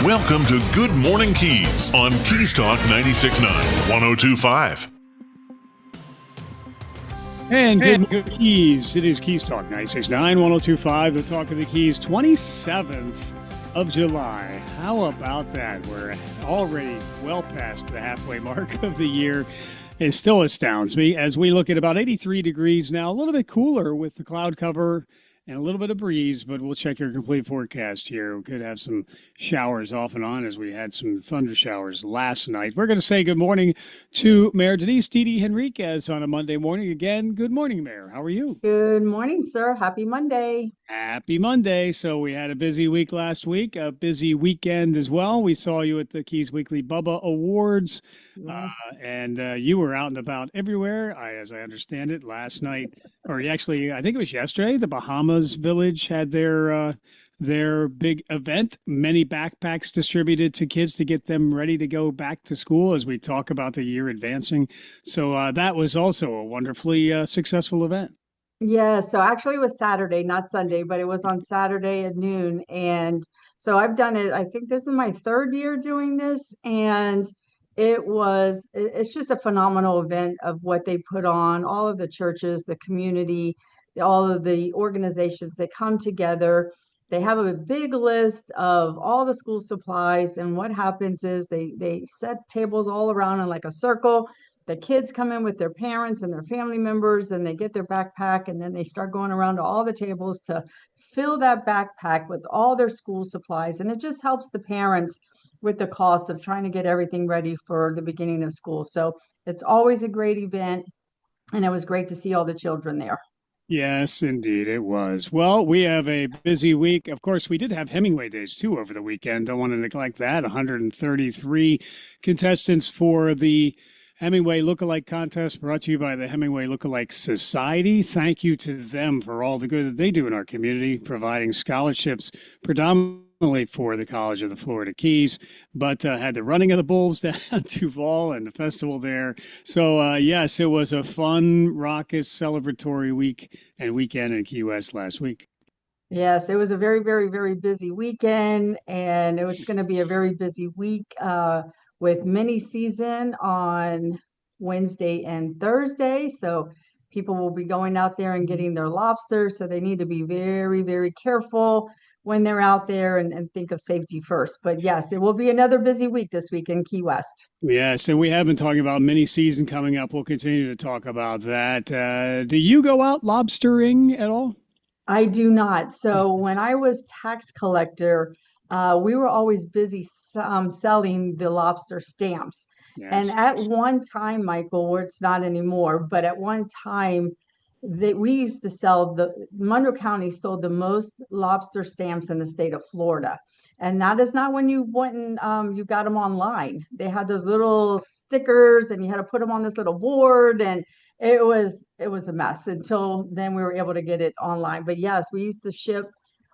Welcome to Good Morning Keys on Keys Talk 96.9, 102.5. And good Keys. It is Keys Talk 96.9, 102.5, the Talk of the Keys, 27th of July. How about that? We're already well past the halfway mark of the year. It still astounds me as we look at about 83 degrees now, a little bit cooler with the cloud cover and a little bit of breeze, but we'll check your complete forecast here. We could have some showers off and on as we had some thunder showers last night. We're going to say good morning to Mayor Danise Henriquez on a Monday morning. Again, good morning, Mayor. How are you? Good morning, sir. Happy Monday. Happy Monday. So we had a busy week last week, a busy weekend as well. We saw you at the Keys Weekly Bubba Awards, Yes. and you were out and about everywhere, as I understand it, last night, or actually, I think it was yesterday. The Bahamas Village had their big event. Many backpacks distributed to kids to get them ready to go back to school as we talk about the year advancing. So that was also a wonderfully successful event. Yeah, so actually it was Saturday, not Sunday, but it was on Saturday at noon. And so I've done it, I think this is my third year doing this, and it's just a phenomenal event of what they put on, all of the churches, the community, all of the organizations, they come together. They have a big list of all the school supplies, and what happens is they set tables all around in like a circle. The kids come in with their parents and their family members, and they get their backpack, and then they start going around to all the tables to fill that backpack with all their school supplies. And it just helps the parents with the cost of trying to get everything ready for the beginning of school. So it's always a great event, and it was great to see all the children there. Yes, indeed, it was. Well, we have a busy week. Of course, we did have Hemingway Days too over the weekend. Don't want to neglect that. 133 contestants for the Hemingway Lookalike Contest, brought to you by the Hemingway Lookalike Society. Thank you to them for all the good that they do in our community, providing scholarships predominantly for the College of the Florida Keys, but had the running of the bulls down Duval and the festival there. So, yes, it was a fun, raucous, celebratory week and weekend in Key West last week. Yes, it was a very, very, very busy weekend, and it was going to be a very busy week with mini season on Wednesday and Thursday. So people will be going out there and getting their lobsters. So they need to be very, very careful when they're out there and think of safety first. But yes, it will be another busy week this week in Key West. Yes, and we have been talking about mini season coming up. We'll continue to talk about that. Do you go out lobstering at all? I do not. So when I was tax collector, we were always busy selling the lobster stamps. And Yes. at one time, Michael, where it's not anymore, but at one time, we used to sell Monroe County sold the most lobster stamps in the state of Florida. And that is not when you went and you got them online. They had those little stickers, and you had to put them on this little board, and it was a mess until then we were able to get it online. But yes, we used to ship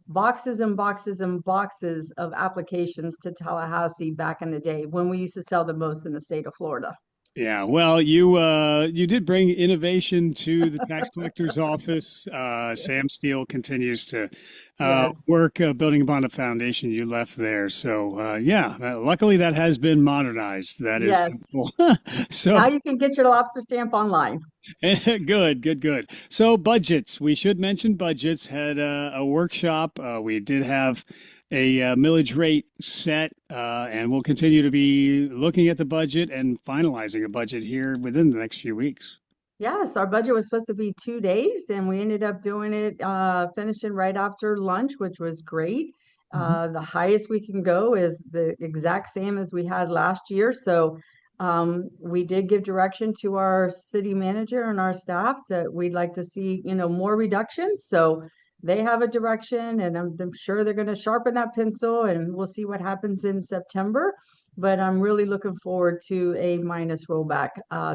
boxes and boxes and boxes of applications to Tallahassee back in the day when we used to sell the most in the state of Florida. Yeah, well, you did bring innovation to the tax collector's office. Sam Steele continues to Yes. work building upon the foundation you left there. So luckily that has been modernized. That is Yes. helpful. Now So you can get your lobster stamp online. good. So budgets. We should mention budgets. Had a workshop. We did have a millage rate set, and we'll continue to be looking at the budget and finalizing a budget here within the next few weeks. Yes, our budget was supposed to be 2 days, and we ended up doing it, finishing right after lunch, which was great. Mhm. The highest we can go is the exact same as we had last year. So we did give direction to our city manager and our staff that we'd like to see, more reductions. So they have a direction, and I'm sure they're going to sharpen that pencil, and we'll see what happens in September. But I'm really looking forward to a minus rollback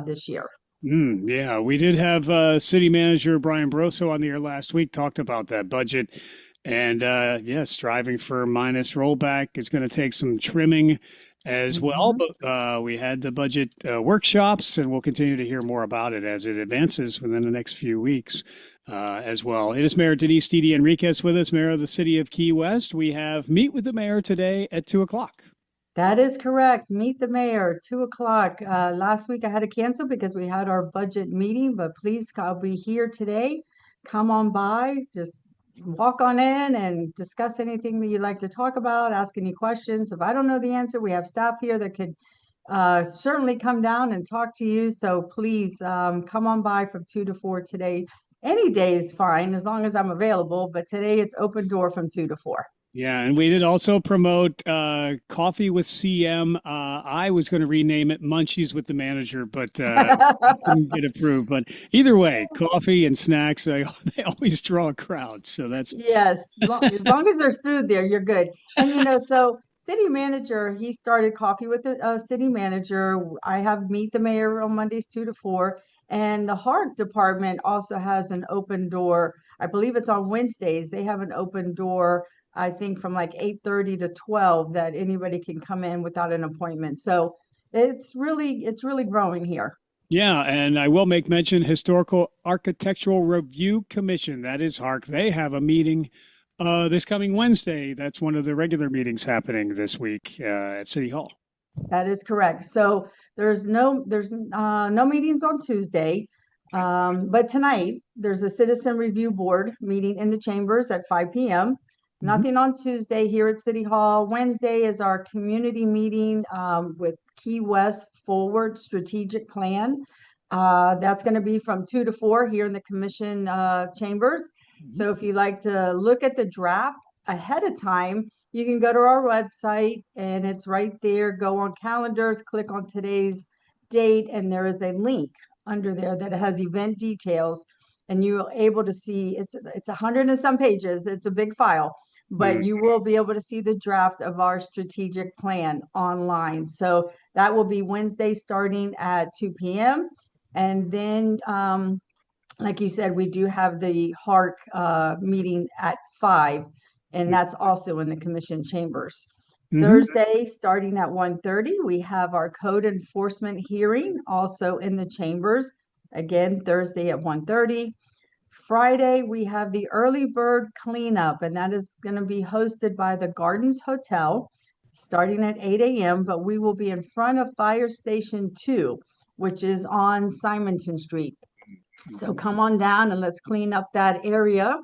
this year. Yeah, we did have city manager Brian Broso on the air last week, talked about that budget. And yes, striving for minus rollback is going to take some trimming as well. Mhm. But we had the budget workshops, and we'll continue to hear more about it as it advances within the next few weeks. as well. It is Mayor Danise Henriquez with us, Mayor of the City of Key West. We have Meet with the Mayor today at 2 o'clock. That is correct. Meet the mayor, 2 o'clock. Last week I had to cancel because we had our budget meeting, but please, I'll be here today. Come on by, just walk on in and discuss anything that you'd like to talk about, ask any questions. If I don't know the answer, we have staff here that could certainly come down and talk to you. So please come on by from 2 to 4 today. Any day is fine as long as I'm available, but today it's open door from 2 to 4. Yeah, and we did also promote Coffee with CM. I was going to rename it Munchies with the Manager, but didn't get approved. But either way, coffee and snacks, they always draw a crowd. So that's Yes, as long as there's food there, you're good. And so city manager, he started Coffee with the city manager. I have Meet the Mayor on Mondays 2 to 4. And the Heart Department also has an open door. I believe it's on Wednesdays. They have an open door, I think from like 8:30 to 12 that anybody can come in without an appointment. So it's really growing here. yeah. And I will make mention Historical Architectural Review Commission. That is HARC. They have a meeting this coming Wednesday. That's one of the regular meetings happening this week at City Hall. That is correct. So there's no meetings on Tuesday. But tonight there's a citizen review board meeting in the chambers at 5 p.m. Nothing on Tuesday here at City Hall. Wednesday is our community meeting with Key West Forward Strategic Plan. That's going to be from 2 to 4 here in the commission chambers. So if you like to look at the draft ahead of time, you can go to our website and it's right there. Go on calendars, click on today's date, and there is a link under there that has event details. And you're able to see it's 100 and some pages. It's a big file, but you will be able to see the draft of our strategic plan online. So that will be Wednesday starting at 2 p.m. And then, like you said, we do have the HARC meeting at 5, and that's also in the commission chambers. Thursday, starting at 1:30, we have our code enforcement hearing also in the chambers. Again, Thursday at 1:30. Friday, we have the early bird cleanup, and that is going to be hosted by the Gardens Hotel starting at 8 a.m. But we will be in front of Fire Station 2, which is on Simonton Street. So come on down and let's clean up that area.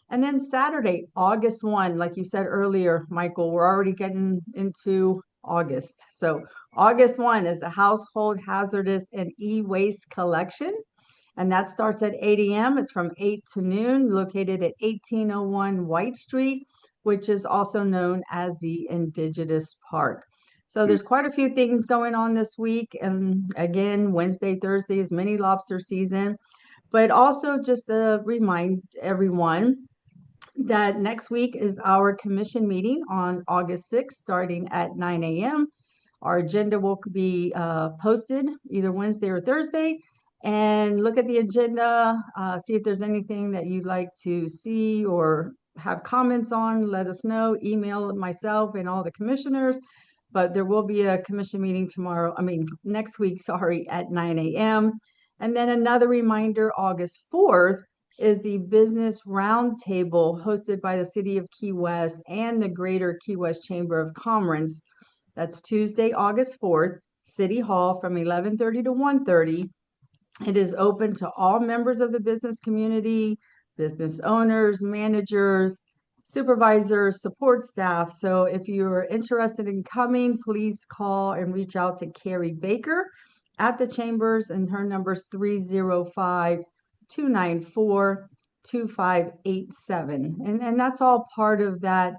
And then Saturday, August 1, like you said earlier, Michael, we're already getting into August. So August 1 is the Household Hazardous and E-Waste Collection. And that starts at 8 a.m. It's from 8 to noon, located at 1801 White Street, which is also known as the Indigenous Park. So there's quite a few things going on this week. And again, Wednesday, Thursday is mini lobster season. But also just to remind everyone that next week is our commission meeting on August 6th, starting at 9 a.m. Our agenda will be posted either Wednesday or Thursday. And look at the agenda, see if there's anything that you'd like to see or have comments on. Let us know, email myself and all the commissioners. But there will be a commission meeting next week, at 9 a.m. And then another reminder, August 4th is the Business Roundtable hosted by the City of Key West and the Greater Key West Chamber of Commerce. That's Tuesday, August 4th, City Hall from 11:30 to 1:30. It is open to all members of the business community, business owners, managers, supervisors, support staff. So if you're interested in coming, please call and reach out to Carrie Baker at the chambers, and her number is 305-294-2587. And that's all part of that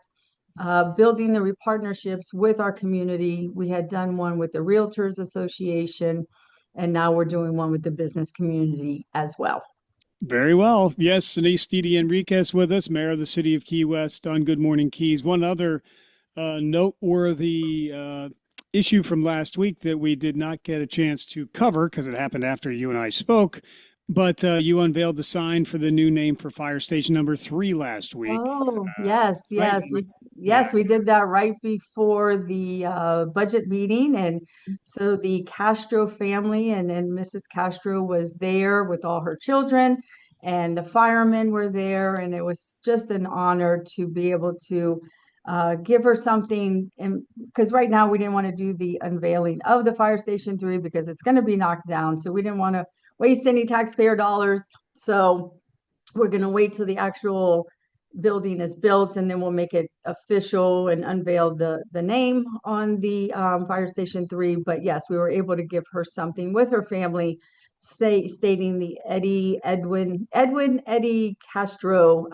building the partnerships with our community. We had done one with the Realtors Association, and now we're doing one with the business community as well. Very well. Yes, Danise Henriquez with us, Mayor of the City of Key West on Good Morning Keys. One other noteworthy issue from last week that we did not get a chance to cover because it happened after you and I spoke, but you unveiled the sign for the new name for Fire Station number 3 last week. Oh, yes. Right. We did that right before the budget meeting. And so the Castro family and Mrs. Castro was there with all her children. and the firemen were there, and it was just an honor to be able to give her something. And because right now we didn't want to do the unveiling of the Fire Station 3 because it's going to be knocked down. So we didn't want to waste any taxpayer dollars. So we're going to wait till the actual building is built, and then we'll make it official and unveil the name on the Fire Station 3. But yes, we were able to give her something with her family, stating the Edwin Eddie Castro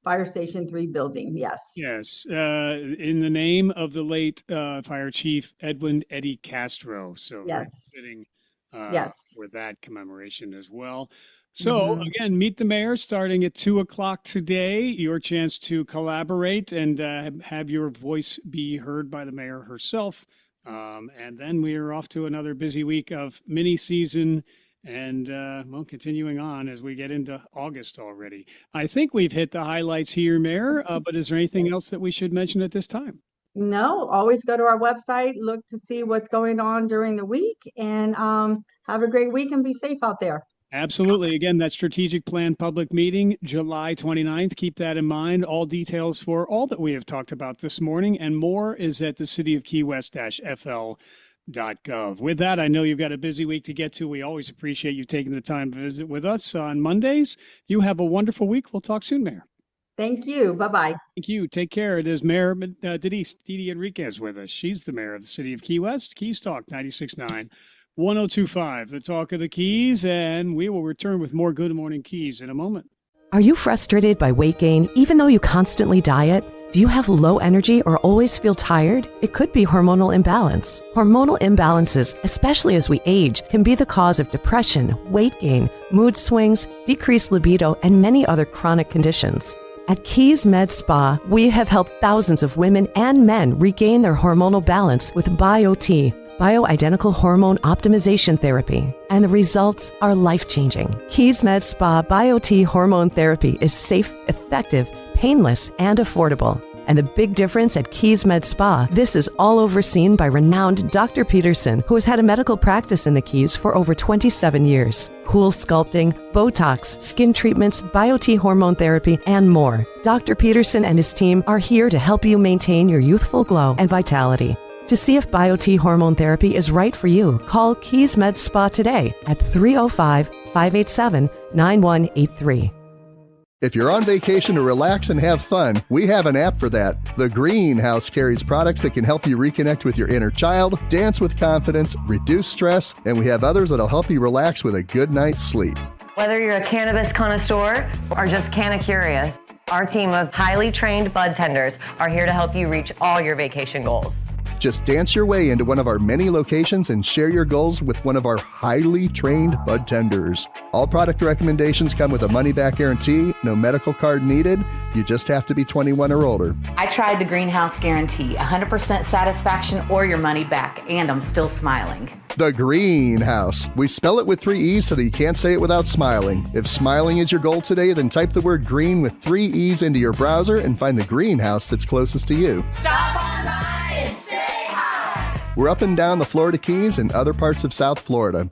Fire Station 3 building. Yes. Yes, in the name of the late Fire Chief Edwin Eddie Castro. So very Yes. fitting Yes. for that commemoration as well. So again, Meet the Mayor starting at 2:00 today. Your chance to collaborate and have your voice be heard by the mayor herself. And then we are off to another busy week of mini season and well, continuing on as we get into August already. I think we've hit the highlights here, Mayor. But is there anything else that we should mention at this time? No, always go to our website, look to see what's going on during the week, and have a great week and be safe out there. Absolutely. Again, that strategic plan public meeting, July 29th. Keep that in mind. All details for all that we have talked about this morning and more is at the City of Key West-FL.gov. With that, I know you've got a busy week to get to. We always appreciate you taking the time to visit with us on Mondays. You have a wonderful week. We'll talk soon, Mayor. Thank you. Bye-bye. Thank you. Take care. It is Mayor Danise Henriquez with us. She's the mayor of the City of Key West. Keys Talk 96.9. 1025, the talk of the Keys, and we will return with more Good Morning Keys in a moment. Are you frustrated by weight gain even though you constantly diet? Do you have low energy or always feel tired? It could be hormonal imbalance. Hormonal imbalances, especially as we age, can be the cause of depression, weight gain, mood swings, decreased libido, and many other chronic conditions. At Keys Med Spa, we have helped thousands of women and men regain their hormonal balance with BioT, bioidentical hormone optimization therapy, and the results are life-changing. Keys Med Spa BioT hormone therapy is safe, effective, painless, and affordable. And the big difference at Keys Med Spa, this is all overseen by renowned Dr. Peterson, who has had a medical practice in the Keys for over 27 years. Cool sculpting, Botox, skin treatments, BioT hormone therapy, and more. Dr. Peterson and his team are here to help you maintain your youthful glow and vitality. To see if BioT hormone therapy is right for you, call Keys Med Spa today at 305-587-9183. If you're on vacation to relax and have fun, we have an app for that. The Greenhouse carries products that can help you reconnect with your inner child, dance with confidence, reduce stress, and we have others that'll help you relax with a good night's sleep. Whether you're a cannabis connoisseur or just canna curious, our team of highly trained bud tenders are here to help you reach all your vacation goals. Just dance your way into one of our many locations and share your goals with one of our highly trained bud tenders. All product recommendations come with a money-back guarantee, no medical card needed. You just have to be 21 or older. I tried the Greenhouse Guarantee, 100% satisfaction or your money back, and I'm still smiling. The Greenhouse. We spell it with 3 E's so that you can't say it without smiling. If smiling is your goal today, then type the word green with 3 E's into your browser and find the Greenhouse that's closest to you. Stop on by and say hi! We're up and down the Florida Keys and other parts of South Florida.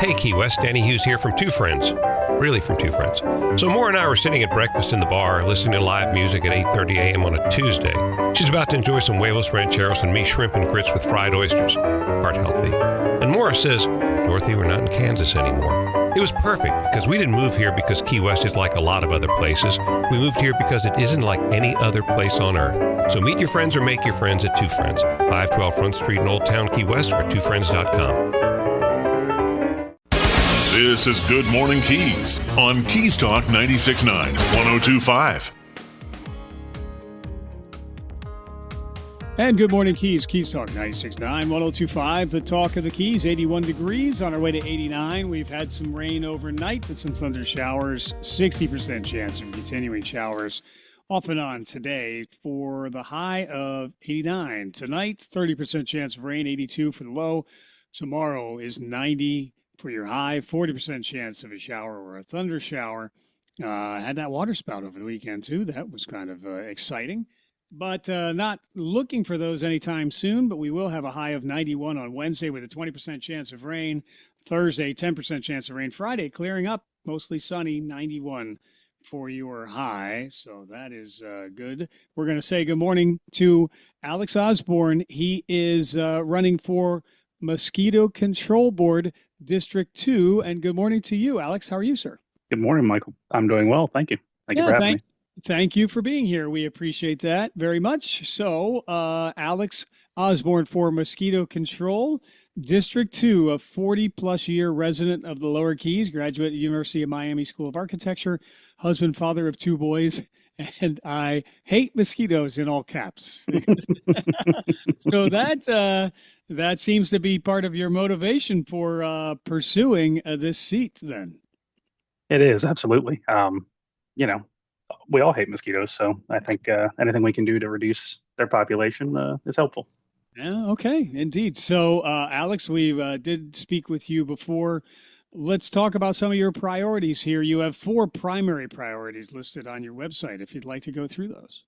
Hey, Key West, Danny Hughes here from Two Friends. Really from Two Friends. So Maura and I were sitting at breakfast in the bar listening to live music at 8:30 a.m. on a Tuesday. She's about to enjoy some huevos rancheros and me shrimp and grits with fried oysters. Heart healthy. And Maura says, Dorothy, we're not in Kansas anymore. It was perfect because we didn't move here because Key West is like a lot of other places. We moved here because it isn't like any other place on earth. So meet your friends or make your friends at Two Friends, 512 Front Street in Old Town Key West or twofriends.com. This is Good Morning Keys on Keys Talk 96.9, 102.5. And Good Morning Keys, Keys Talk 96.9, 102.5, the talk of the Keys, 81 degrees, on our way to 89. We've had some rain overnight and some thunder showers, 60% chance of continuing showers off and on today for the high of 89. Tonight, 30% chance of rain, 82 for the low. Tomorrow is 90 for your high, 40% chance of a shower or a thunder shower. Had that water spout over the weekend, too. That was kind of exciting. but not looking for those anytime soon. But we will have a high of 91 on Wednesday with a 20% chance of rain. Thursday, 10% chance of rain. Friday, clearing up, mostly sunny, 91 for your high. So that is good. We're going to say good morning to Alex Osborn. He is running for Mosquito Control Board District 2. And good morning to you, Alex. How are you, sir? Good morning, Michael. I'm doing well. Thank you. Thank you for having me. Thank you for being here. We appreciate that very much. So, Alex Osborn for Mosquito Control, District 2, a 40-plus year resident of the Lower Keys, graduate at the University of Miami School of Architecture, husband, father of 2 boys, and I hate mosquitoes in all caps. So that seems to be part of your motivation for pursuing this seat then. It is, absolutely. We all hate mosquitoes, so I think anything we can do to reduce their population is helpful. Yeah, okay, indeed. So, Alex, we did speak with you before. Let's talk about some of your priorities here. You have 4 primary priorities listed on your website, if you'd like to go through those.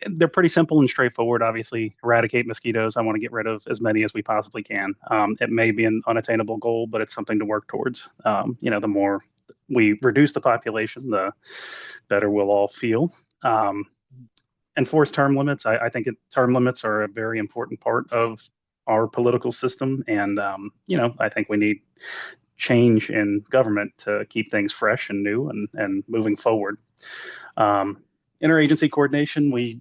They're pretty simple and straightforward. Obviously, eradicate mosquitoes. I want to get rid of as many as we possibly can. It may be an unattainable goal, but it's something to work towards. The more we reduce the population, the better we'll all feel. Enforce term limits. I think term limits are a very important part of our political system. And, I think we need change in government to keep things fresh and new and moving forward. Interagency coordination,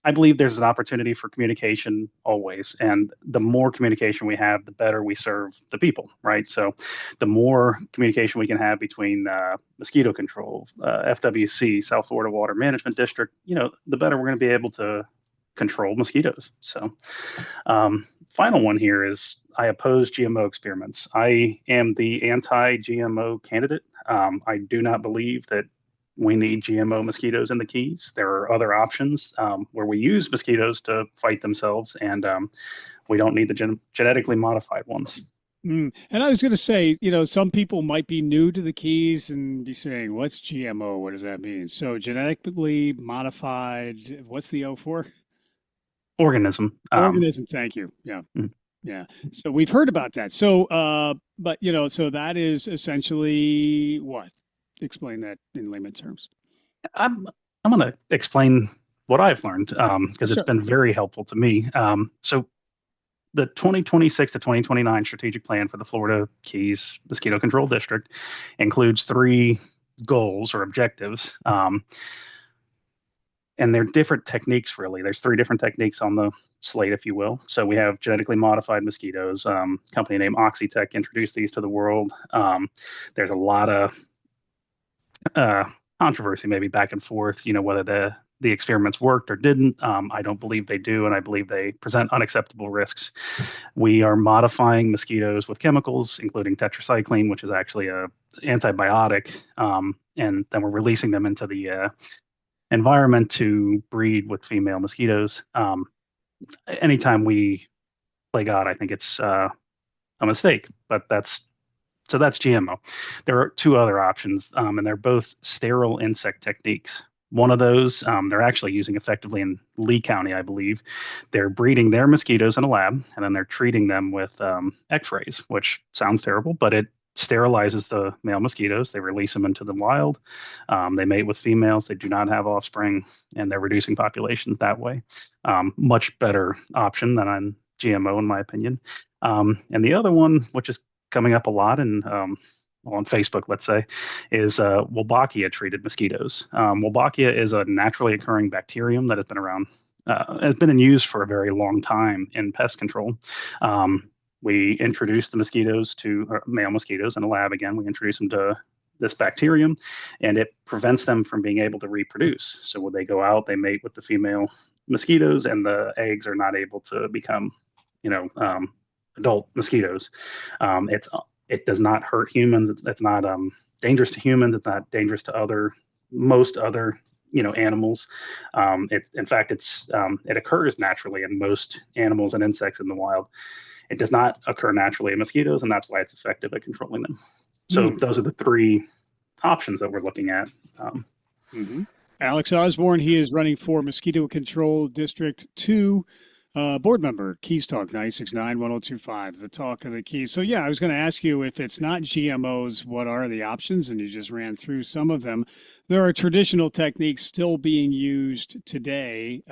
I believe there's an opportunity for communication always. And the more communication we have, the better we serve the people, right? So the more communication we can have between mosquito control, FWC, South Florida Water Management District, the better we're going to be able to control mosquitoes. So final one here is I oppose GMO experiments. I am the anti-GMO candidate. I do not believe that we need GMO mosquitoes in the Keys. There are other options where we use mosquitoes to fight themselves, and we don't need the genetically modified ones. And I was going to say, some people might be new to the Keys and be saying, what's GMO? What does that mean? So genetically modified, what's the O for? Organism. Organism, thank you. Yeah. Yeah. So we've heard about that. So, so that is essentially what? Explain that in layman's terms. I'm going to explain what I've learned because it's been very helpful to me. So the 2026 to 2029 strategic plan for the Florida Keys Mosquito Control District includes 3 goals or objectives. And they're different techniques, really. There's 3 different techniques on the slate, if you will. So we have genetically modified mosquitoes. Company named Oxitec introduced these to the world. There's a lot of controversy, maybe back and forth, whether the experiments worked or didn't. I don't believe they do, and I believe they present unacceptable risks. We are modifying mosquitoes with chemicals, including tetracycline, which is actually a antibiotic, and then we're releasing them into the environment to breed with female mosquitoes. Anytime we play God, I think it's a mistake, but that's GMO. There are 2 other options, and they're both sterile insect techniques. One of those they're actually using effectively in Lee County, I believe. They're breeding their mosquitoes in a lab, and then they're treating them with X-rays, which sounds terrible, but it sterilizes the male mosquitoes. They release them into the wild. They mate with females. They do not have offspring, and they're reducing populations that way. Much better option than on GMO, in my opinion. And the other one, which is coming up a lot and on Facebook, let's say, is Wolbachia treated mosquitoes. Wolbachia is a naturally occurring bacterium that has been around, has been in use for a very long time in pest control. We introduced the mosquitoes male mosquitoes in a lab. Again, we introduced them to this bacterium, and it prevents them from being able to reproduce. So when they go out, they mate with the female mosquitoes, and the eggs are not able to become, adult mosquitoes. It does not hurt humans. It's not dangerous to humans. It's not dangerous to most other animals. It occurs naturally in most animals and insects in the wild. It does not occur naturally in mosquitoes, and that's why it's effective at controlling them. So those are the 3 options that we're looking at. Alex Osborn, he is running for Mosquito Control District 2. Board member, Keys Talk 969-1025, the talk of the Keys. So, yeah, I was going to ask you, if it's not GMOs, what are the options? And you just ran through some of them. There are traditional techniques still being used today.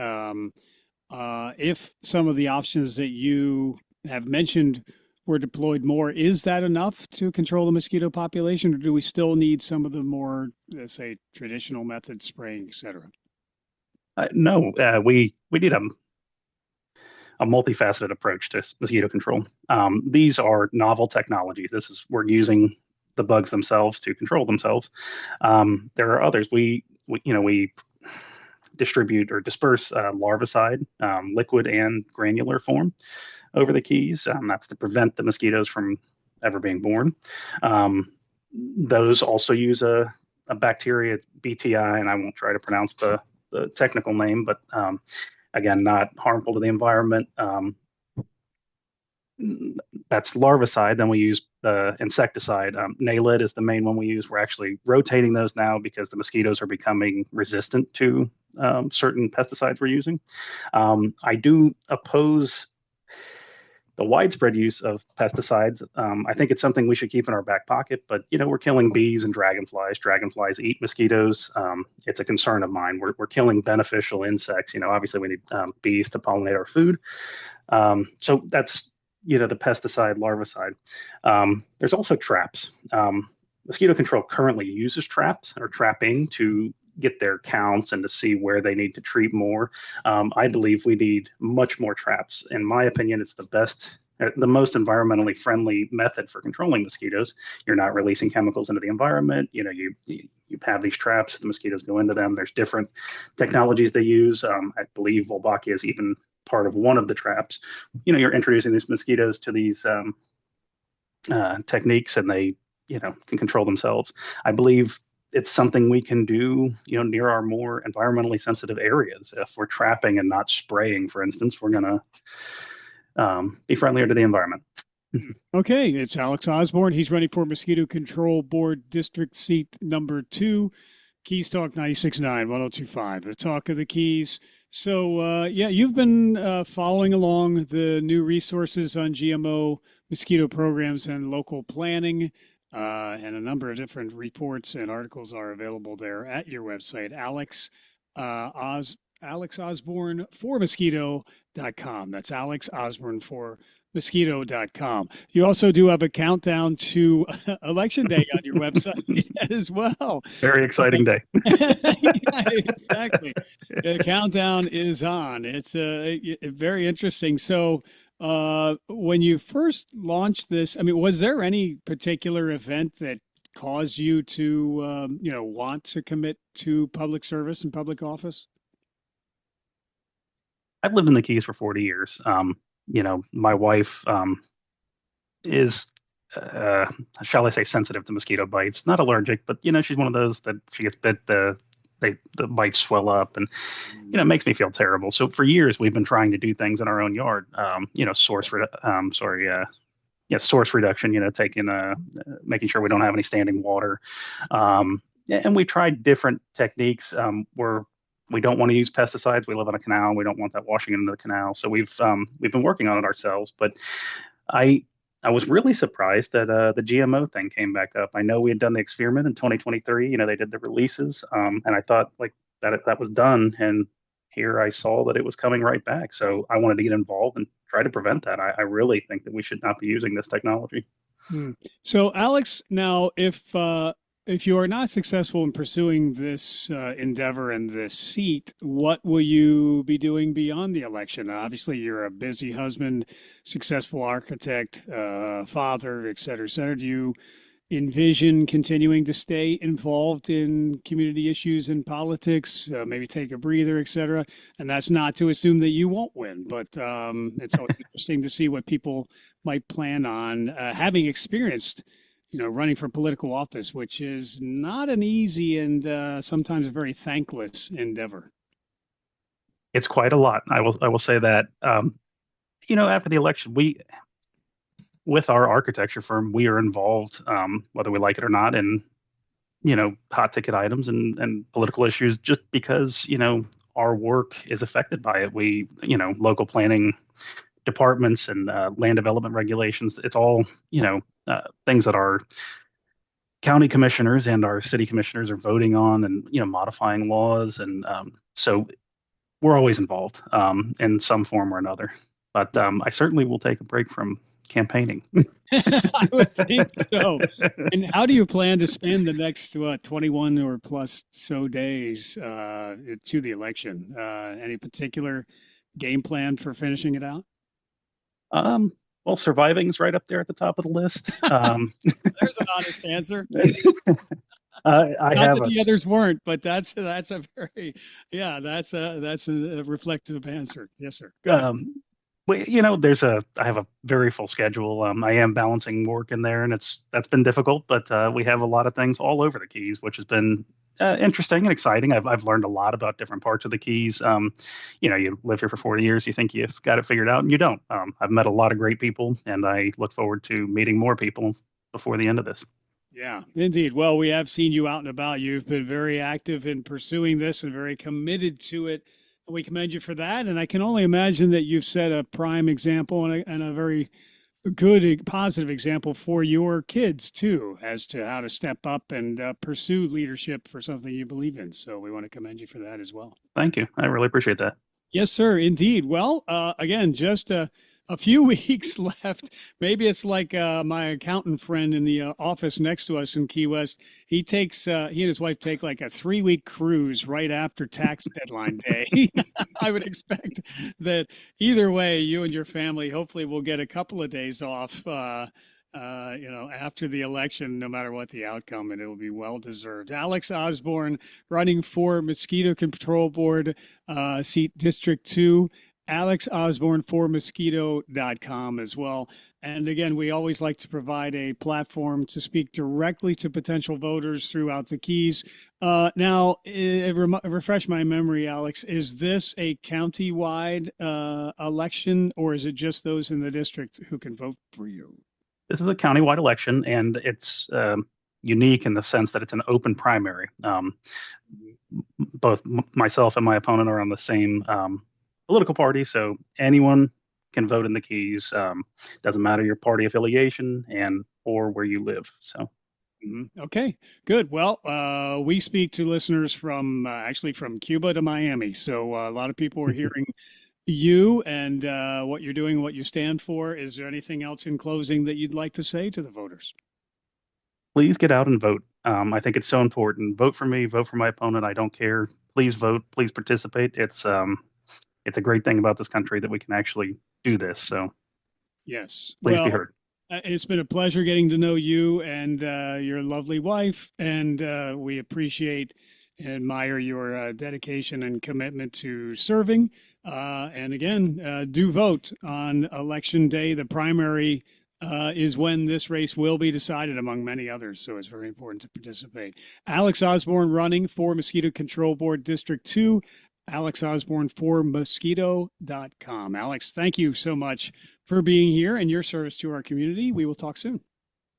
If some of the options that you have mentioned were deployed more, is that enough to control the mosquito population, or do we still need some of the more, let's say, traditional methods, spraying, et cetera? No, we need a multifaceted approach to mosquito control. These are novel technologies. We're using the bugs themselves to control themselves. There are others. We distribute or disperse larvicide, liquid and granular form, over the Keys. That's to prevent the mosquitoes from ever being born. Those also use a bacteria, BTI, and I won't try to pronounce the technical name, but again, not harmful to the environment. That's larvicide. Then we use insecticide. Nalid is the main one we use. We're actually rotating those now because the mosquitoes are becoming resistant to certain pesticides we're using. I do oppose the widespread use of pesticides. I think it's something we should keep in our back pocket, but we're killing bees and dragonflies. Dragonflies eat mosquitoes. It's a concern of mine. We're killing beneficial insects. Obviously we need bees to pollinate our food. So that's, the pesticide, larvicide. There's also traps. Mosquito control currently uses traps or trapping to get their counts and to see where they need to treat more. I believe we need much more traps. In my opinion, it's the most environmentally friendly method for controlling mosquitoes. You're not releasing chemicals into the environment. You have these traps, the mosquitoes go into them. There's different technologies they use. I believe Wolbachia is even part of one of the traps. You're introducing these mosquitoes to these techniques, and they, can control themselves. I believe it's something we can do, near our more environmentally sensitive areas. If we're trapping and not spraying, for instance, we're going to be friendlier to the environment. Okay, it's Alex Osborn. He's running for Mosquito Control Board District Seat number 2. Keys Talk 96.9-1025, the talk of the Keys. So, you've been following along the new resources on GMO mosquito programs and local planning. And a number of different reports and articles are available there at your website, Alex Osborn for Mosquito.com. That's Alex Osborn for Mosquito.com. You also do have a countdown to Election Day on your website as well. Very exciting day. Yeah, exactly. The countdown is on. It's very interesting. So, when you first launched this, was there any particular event that caused you to, want to commit to public service and public office? I've lived in the Keys for 40 years. My wife is, shall I say, sensitive to mosquito bites. Not allergic, but she's one of those that she gets bit, the bites swell up, and it makes me feel terrible. So for years we've been trying to do things in our own yard. Source reduction. Making sure we don't have any standing water. And we tried different techniques where we don't want to use pesticides. We live on a canal. We don't want that washing into the canal. So we've been working on it ourselves. But I was really surprised that the GMO thing came back up. I know we had done the experiment in 2023. They did the releases, and I thought that was done. And here I saw that it was coming right back. So I wanted to get involved and try to prevent that. I really think that we should not be using this technology. So, Alex, now if you are not successful in pursuing this endeavor and this seat, what will you be doing beyond the election? Obviously, you're a busy husband, successful architect, father, et cetera, et cetera. Do you envision continuing to stay involved in community issues and politics, maybe take a breather, et cetera? And that's not to assume that you won't win, but it's always interesting to see what people might plan on having experienced running for political office, which is not an easy and sometimes a very thankless endeavor. It's quite a lot. I will say that. After the election, with our architecture firm, we are involved, whether we like it or not, in hot ticket items and political issues, just because, our work is affected by it. We, local planning departments and land development regulations, it's all, things that our county commissioners and our city commissioners are voting on and, modifying laws. And so we're always involved in some form or another. But I certainly will take a break from campaigning. I would think so. And how do you plan to spend the next 21 or plus so days to the election? Any particular game plan for finishing it out? Well, surviving is right up there at the top of the list. There's an honest answer. I Not have that the others weren't, but that's a very that's a reflective answer. Yes, sir. Well, I have a very full schedule. I am balancing work in there, and that's been difficult. But we have a lot of things all over the Keys, which has been interesting and exciting. I've learned a lot about different parts of the Keys. You live here for 40 years, you think you've got it figured out, and you don't. I've met a lot of great people, and I look forward to meeting more people before the end of this. Yeah, indeed. Well, we have seen you out and about. You've been very active in pursuing this and very committed to it. We commend you for that. And I can only imagine that you've set a prime example and a very good, positive example for your kids, too, as to how to step up and pursue leadership for something you believe in. So we want to commend you for that as well. Thank you. I really appreciate that. Yes, sir. Indeed. Well, again, just a few weeks left. Maybe it's like my accountant friend in the office next to us in Key West. He and his wife take like a 3-week cruise right after tax deadline day. I would expect that either way, you and your family hopefully will get a couple of days off, after the election, no matter what the outcome, and it will be well deserved. Alex Osborn running for Mosquito Control Board, seat District 2. Alex Osborn for Mosquito.com as well. And again, we always like to provide a platform to speak directly to potential voters throughout the Keys. Now, refresh my memory, Alex, is this a county-wide election, or is it just those in the district who can vote for you? This is a county-wide election, and it's unique in the sense that it's an open primary. Both myself and my opponent are on the same political party, so anyone can vote in the Keys. Doesn't matter your party affiliation or where you live. So, okay, good. Well, we speak to listeners from Cuba to Miami, so a lot of people are hearing you and what you're doing, what you stand for. Is there anything else in closing that you'd like to say to the voters? Please get out and vote. I think it's so important. Vote for me. Vote for my opponent. I don't care. Please vote. Please participate. It's a great thing about this country that we can actually do this. So, yes, please be heard. It's been a pleasure getting to know you and your lovely wife, and we appreciate and admire your dedication and commitment to serving. And again, do vote on Election Day. The primary is when this race will be decided, among many others. So it's very important to participate. Alex Osborn running for Mosquito Control Board District 2. Alex Osborn for Mosquito.com. Alex, thank you so much for being here and your service to our community. We will talk soon.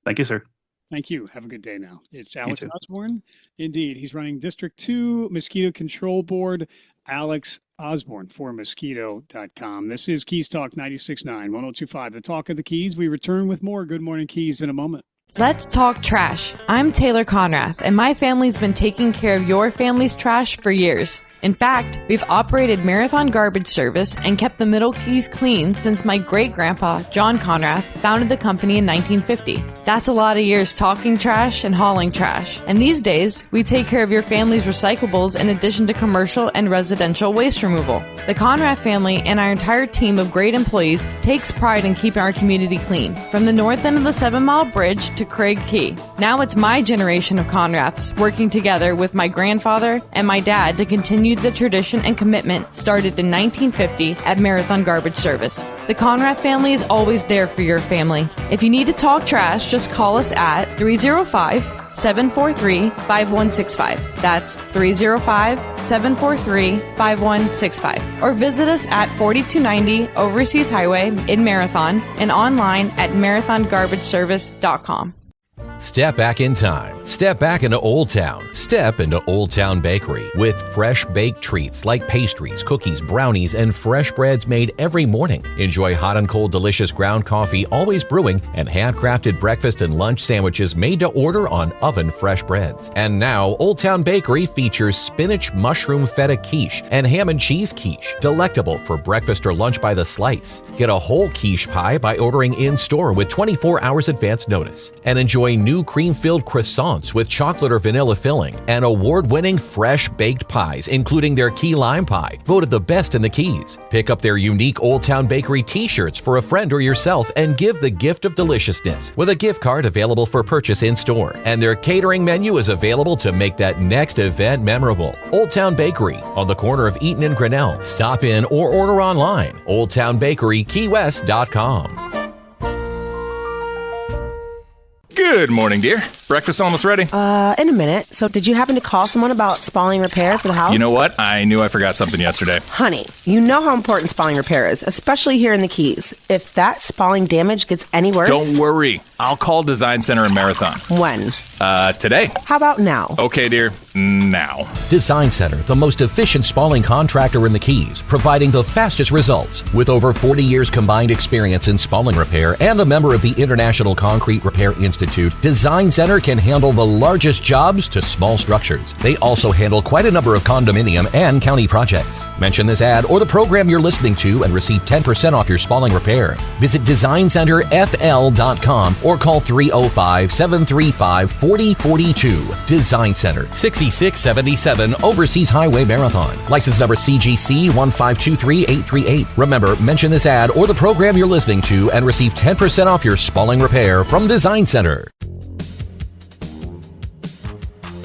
Thank you, sir. Thank you. Have a good day now. It's Alex Osborn. Indeed. He's running District 2, Mosquito Control Board. Alex Osborn for Mosquito.com. This is Keys Talk 96.9, 102.5, the talk of the Keys. We return with more Good Morning Keys in a moment. Let's talk trash. I'm Taylor Conrath, and my family's been taking care of your family's trash for years. In fact, we've operated Marathon Garbage Service and kept the Middle Keys clean since my great-grandpa, John Conrath, founded the company in 1950. That's a lot of years talking trash and hauling trash. And these days, we take care of your family's recyclables in addition to commercial and residential waste removal. The Conrath family and our entire team of great employees takes pride in keeping our community clean, from the north end of the 7-mile bridge to Craig Key. Now it's my generation of Conraths working together with my grandfather and my dad to continue the tradition and commitment started in 1950 at Marathon Garbage Service. The Conrath family is always there for your family. If you need to talk trash, just call us at 305-743-5165. That's 305-743-5165. Or visit us at 4290 Overseas Highway in Marathon and online at marathongarbageservice.com. Step back in time. Step back into Old Town. Step into Old Town Bakery with fresh baked treats like pastries, cookies, brownies, and fresh breads made every morning. Enjoy hot and cold delicious ground coffee always brewing and handcrafted breakfast and lunch sandwiches made to order on oven fresh breads. And now Old Town Bakery features spinach mushroom feta quiche and ham and cheese quiche, delectable for breakfast or lunch by the slice. Get a whole quiche pie by ordering in-store with 24 hours advance notice. And enjoy new cream-filled croissants with chocolate or vanilla filling and award-winning fresh baked pies, including their key lime pie, voted the best in the Keys. Pick up their unique Old Town Bakery t-shirts for a friend or yourself and give the gift of deliciousness with a gift card available for purchase in-store. And their catering menu is available to make that next event memorable. Old Town Bakery on the corner of Eaton and Grinnell. Stop in or order online. Old Town Bakery, KeyWest.com. Good morning, dear. Breakfast almost ready? In a minute. So did you happen to call someone about spalling repair for the house? You know what? I knew I forgot something yesterday. Honey, you know how important spalling repair is, especially here in the Keys. If that spalling damage gets any worse... Don't worry. I'll call Design Center in Marathon. When? Today. How about now? Okay, dear. Now. Design Center, the most efficient spalling contractor in the Keys, providing the fastest results. With over 40 years combined experience in spalling repair and a member of the International Concrete Repair Institute, Design Center can handle the largest jobs to small structures. They also handle quite a number of condominium and county projects. Mention this ad or the program you're listening to and receive 10% off your spalling repair. Visit DesignCenterFL.com or call 305-735-4042. Design Center, 6677 Overseas Highway Marathon. License number CGC 1523838. Remember, mention this ad or the program you're listening to and receive 10% off your spalling repair from Design Center.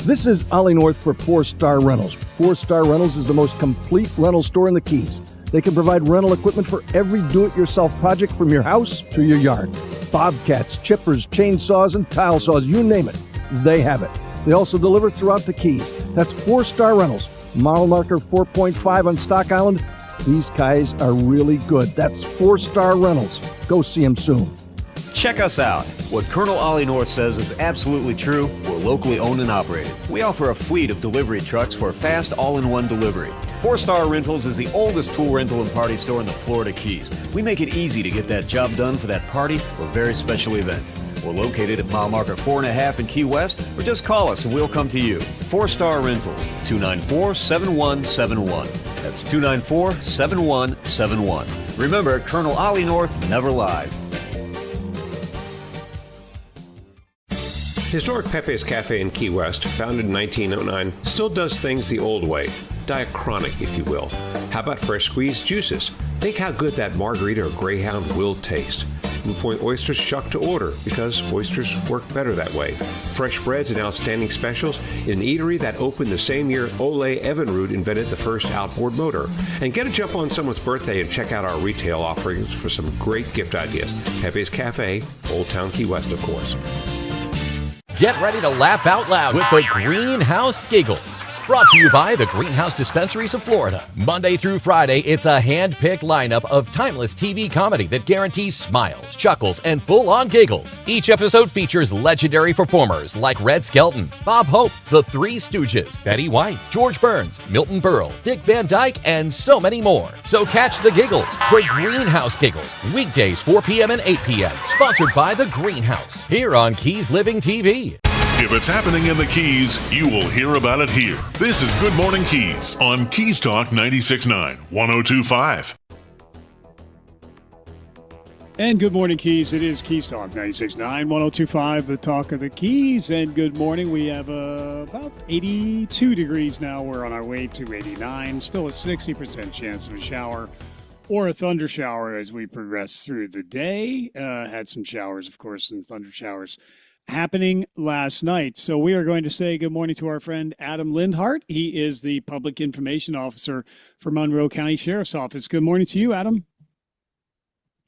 This is Ollie North for 4-Star Rentals. 4-Star Rentals is the most complete rental store in the Keys. They can provide rental equipment for every do-it-yourself project from your house to your yard. Bobcats, chippers, chainsaws, and tile saws, you name it, they have it. They also deliver throughout the Keys. That's 4-Star Rentals. Model marker 4.5 on Stock Island. These guys are really good. That's 4-Star Rentals. Go see them soon. Check us out. What Colonel Ollie North says is absolutely true. We're locally owned and operated. We offer a fleet of delivery trucks for fast all-in-one delivery. 4-Star Rentals is the oldest tool rental and party store in the Florida Keys. We make it easy to get that job done for that party or very special event. We're located at mile marker 4.5 in Key West, or just call us and we'll come to you. 4-Star Rentals, 294-7171. That's 294-7171. Remember, Colonel Ollie North never lies. Historic Pepe's Cafe in Key West, founded in 1909, still does things the old way. Diachronic, if you will. How about fresh squeezed juices? Think how good that margarita or Greyhound will taste. Blue Point oysters shucked to order because oysters work better that way. Fresh breads and outstanding specials in an eatery that opened the same year Ole Evinrude invented the first outboard motor. And get a jump on someone's birthday and check out our retail offerings for some great gift ideas. Pepe's Cafe, Old Town Key West, of course. Get ready to laugh out loud with the Greenhouse Giggles. Brought to you by the Greenhouse Dispensaries of Florida. Monday through Friday, it's a hand-picked lineup of timeless TV comedy that guarantees smiles, chuckles, and full-on giggles. Each episode features legendary performers like Red Skelton, Bob Hope, The Three Stooges, Betty White, George Burns, Milton Berle, Dick Van Dyke, and so many more. So catch the giggles for Greenhouse Giggles, weekdays 4 p.m. and 8 p.m. Sponsored by the Greenhouse, here on Keys Living TV. If it's happening in the Keys, you will hear about it here. This is Good Morning Keys on Keys Talk 96.9, 102.5. And good morning, Keys. It is Keys Talk 96.9, 102.5, the talk of the Keys. And good morning. We have about 82 degrees now. We're on our way to 89. Still a 60% chance of a shower or a thunder shower as we progress through the day. Had some showers, of course, and thunder showers happening last night. So we are going to say good morning to our friend Adam Lindhart. He is the Public Information Officer for Monroe County Sheriff's Office. Good morning to you, Adam.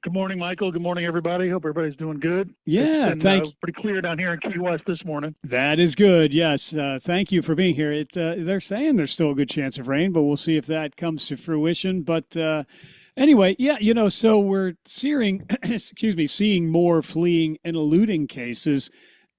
Good morning, Michael. Good morning, everybody. Hope everybody's doing good. Yeah, it's been, pretty clear down here in Key West this morning. That is good. Yes. Thank you for being here. They're saying there's still a good chance of rain, but we'll see if that comes to fruition. But anyway, yeah, so we're seeing more fleeing and eluding cases.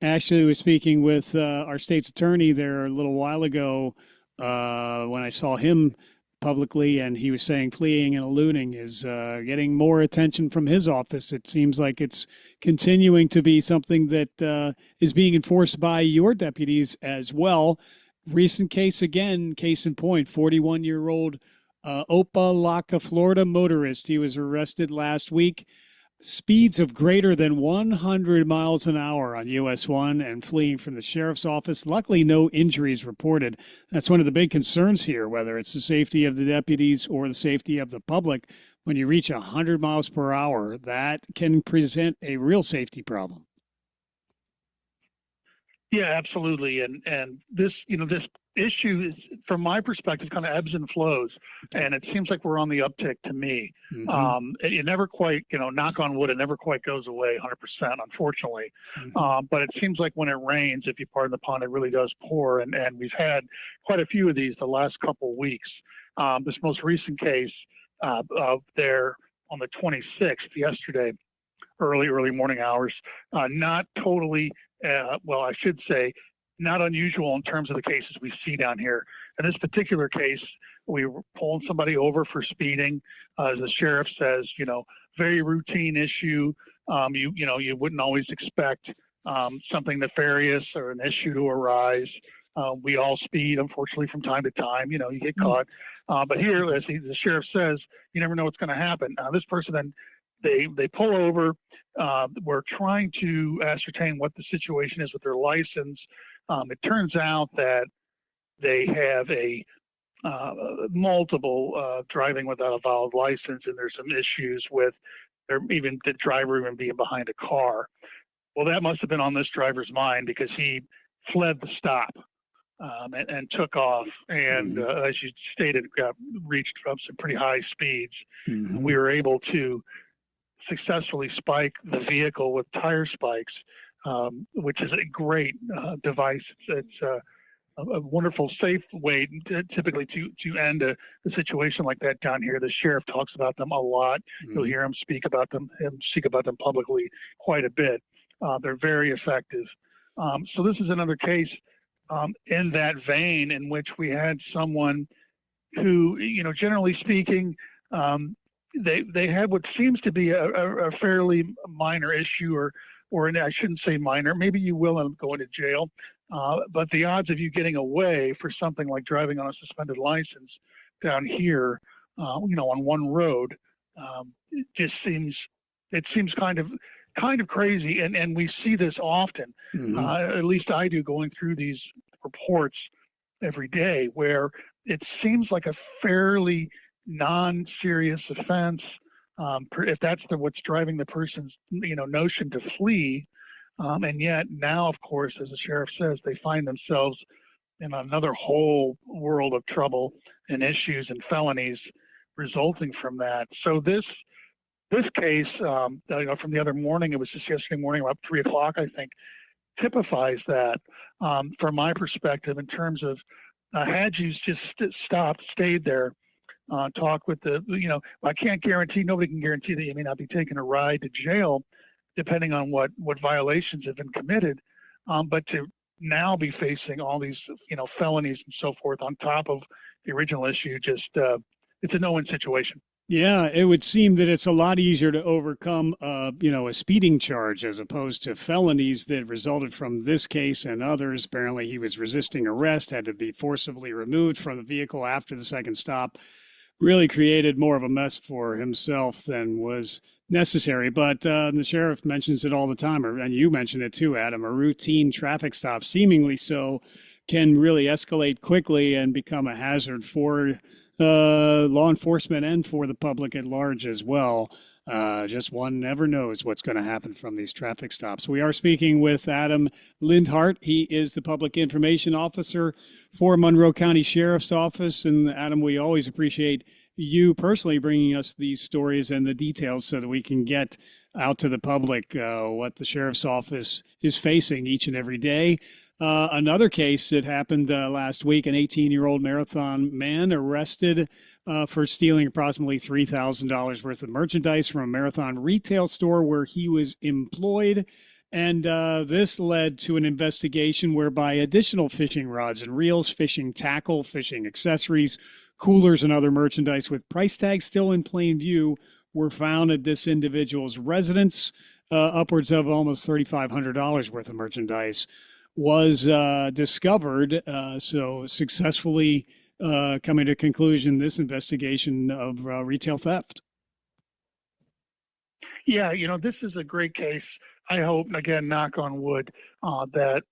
Actually was speaking with our state's attorney there a little while ago when I saw him publicly, and he was saying fleeing and eluding is getting more attention from his office. It seems like it's continuing to be something that is being enforced by your deputies as well. Recent case again, case in point, 41-year-old Opelika, Florida motorist. He was arrested last week. Speeds of greater than 100 miles an hour on US 1 and fleeing from the sheriff's office. Luckily, no injuries reported. That's one of the big concerns here, whether it's the safety of the deputies or the safety of the public. When you reach 100 miles per hour, that can present a real safety problem. Yeah, absolutely. And this, this issue is, from my perspective, kind of ebbs and flows. And it seems like we're on the uptick to me. It never quite, knock on wood, it never quite goes away 100%, unfortunately. But it seems like when it rains, if you pardon the pun, it really does pour. And we've had quite a few of these the last couple of weeks. This most recent case there on the 26th, yesterday, early morning hours, not totally, I should say, not unusual in terms of the cases we see down here. In this particular case, we were pulling somebody over for speeding. As the sheriff says, very routine issue. You wouldn't always expect something nefarious or an issue to arise. We all speed, unfortunately, from time to time. You get caught. But here, as the sheriff says, you never know what's going to happen. This person then, they pull over. We're trying to ascertain what the situation is with their license. It turns out that they have a multiple driving without a valid license, and there's some issues with the driver even being behind a car. Well, that must have been on this driver's mind because he fled the stop and took off. And as you stated, reached up some pretty high speeds. We were able to successfully spike the vehicle with tire spikes, which is a great device. It's a wonderful, safe way typically to end a situation like that down here. The sheriff talks about them a lot. You'll hear him speak about them publicly quite a bit. They're very effective. So this is another case in that vein in which we had someone who, generally speaking, they had what seems to be a fairly minor issue, or I shouldn't say minor. Maybe you will end up going to jail, but the odds of you getting away for something like driving on a suspended license down here, on one road, it seems kind of crazy, and we see this often. At least I do, going through these reports every day, where it seems like a fairly non-serious offense, if that's what's driving the person's notion to flee, and yet now, of course, as the sheriff says, they find themselves in another whole world of trouble and issues and felonies resulting from that. So this case, from the other morning, it was just yesterday morning, about 3:00, I think, typifies that from my perspective, in terms of had you just stayed there, talk with I can't guarantee, nobody can guarantee that you may not be taking a ride to jail, depending on what violations have been committed. But to now be facing all these, felonies and so forth on top of the original issue, just it's a no-win situation. Yeah, it would seem that it's a lot easier to overcome, a speeding charge as opposed to felonies that resulted from this case and others. Apparently, he was resisting arrest, had to be forcibly removed from the vehicle after the second stop. Really created more of a mess for himself than was necessary. But the sheriff mentions it all the time, and you mentioned it too, Adam. A routine traffic stop, seemingly so, can really escalate quickly and become a hazard for law enforcement and for the public at large as well. Just one never knows what's going to happen from these traffic stops. We are speaking with Adam Lindhart. He is the public information officer for Monroe County Sheriff's Office. And Adam, we always appreciate you personally bringing us these stories and the details so that we can get out to the public what the sheriff's office is facing each and every day. Another case that happened last week, an 18-year-old marathon man arrested for stealing approximately $3,000 worth of merchandise from a marathon retail store where he was employed. And this led to an investigation whereby additional fishing rods and reels, fishing tackle, fishing accessories, coolers, and other merchandise with price tags still in plain view were found at this individual's residence. Upwards of almost $3,500 worth of merchandise was discovered. So successfully coming to conclusion, this investigation of retail theft. Yeah, this is a great case. I hope, again, knock on wood, that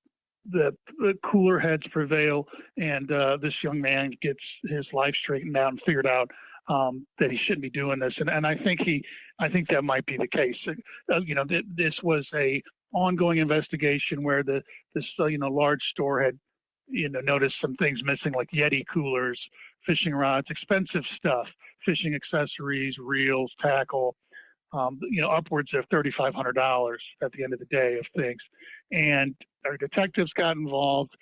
the cooler heads prevail and this young man gets his life straightened out and figured out that he shouldn't be doing this. And I think that might be the case. This was a ongoing investigation where this large store had noticed some things missing, like Yeti coolers, fishing rods, expensive stuff, fishing accessories, reels, tackle. Upwards of $3,500 at the end of the day of things. And our detectives got involved.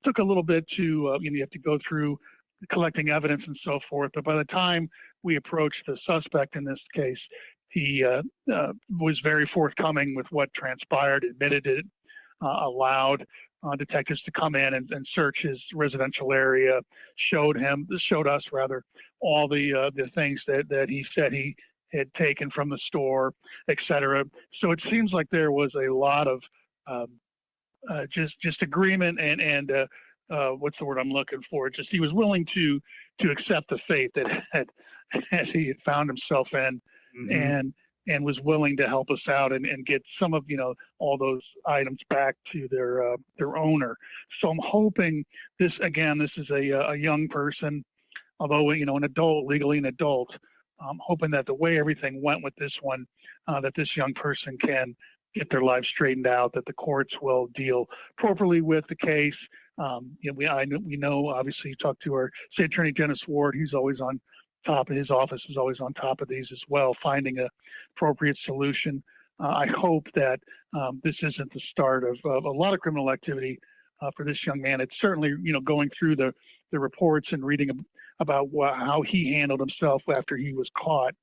Took a little bit to, you have to go through collecting evidence and so forth. But by the time we approached the suspect in this case, he was very forthcoming with what transpired, admitted it, allowed detectives to come in and search his residential area, showed us all the things that he said he had taken from the store, et cetera. So it seems like there was a lot of just agreement and what's the word I'm looking for? Just he was willing to accept the fate that as he had found himself in, and was willing to help us out and get some of all those items back to their owner. So I'm hoping this is a young person, although an adult, legally an adult. I'm hoping that the way everything went with this one, that this young person can get their life straightened out, that the courts will deal properly with the case. We know, obviously, you talked to our state attorney, Dennis Ward. He's always on top of his office, is always on top of these as well, finding an appropriate solution. I hope that this isn't the start of a lot of criminal activity for this young man. It's certainly, going through the reports and reading about how he handled himself after he was caught.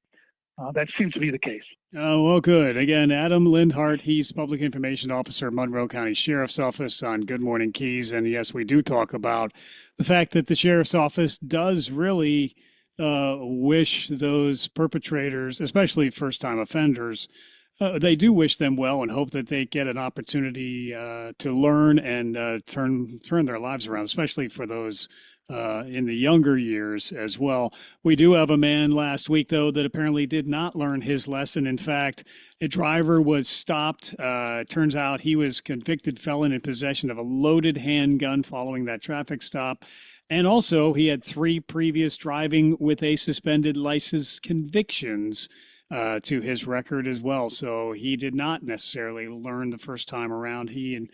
That seems to be the case. Oh, well, good. Again, Adam Lindhart, he's Public Information Officer, Monroe County Sheriff's Office on Good Morning Keys. And yes, we do talk about the fact that the Sheriff's Office does really wish those perpetrators, especially first-time offenders, they do wish them well and hope that they get an opportunity to learn and turn their lives around, especially for those in the younger years as well. We do have a man last week, though, that apparently did not learn his lesson. In fact, a driver was stopped. Turns out he was convicted felon in possession of a loaded handgun following that traffic stop. And also, he had 3 previous driving with a suspended license convictions to his record as well. So he did not necessarily learn the first time around. He and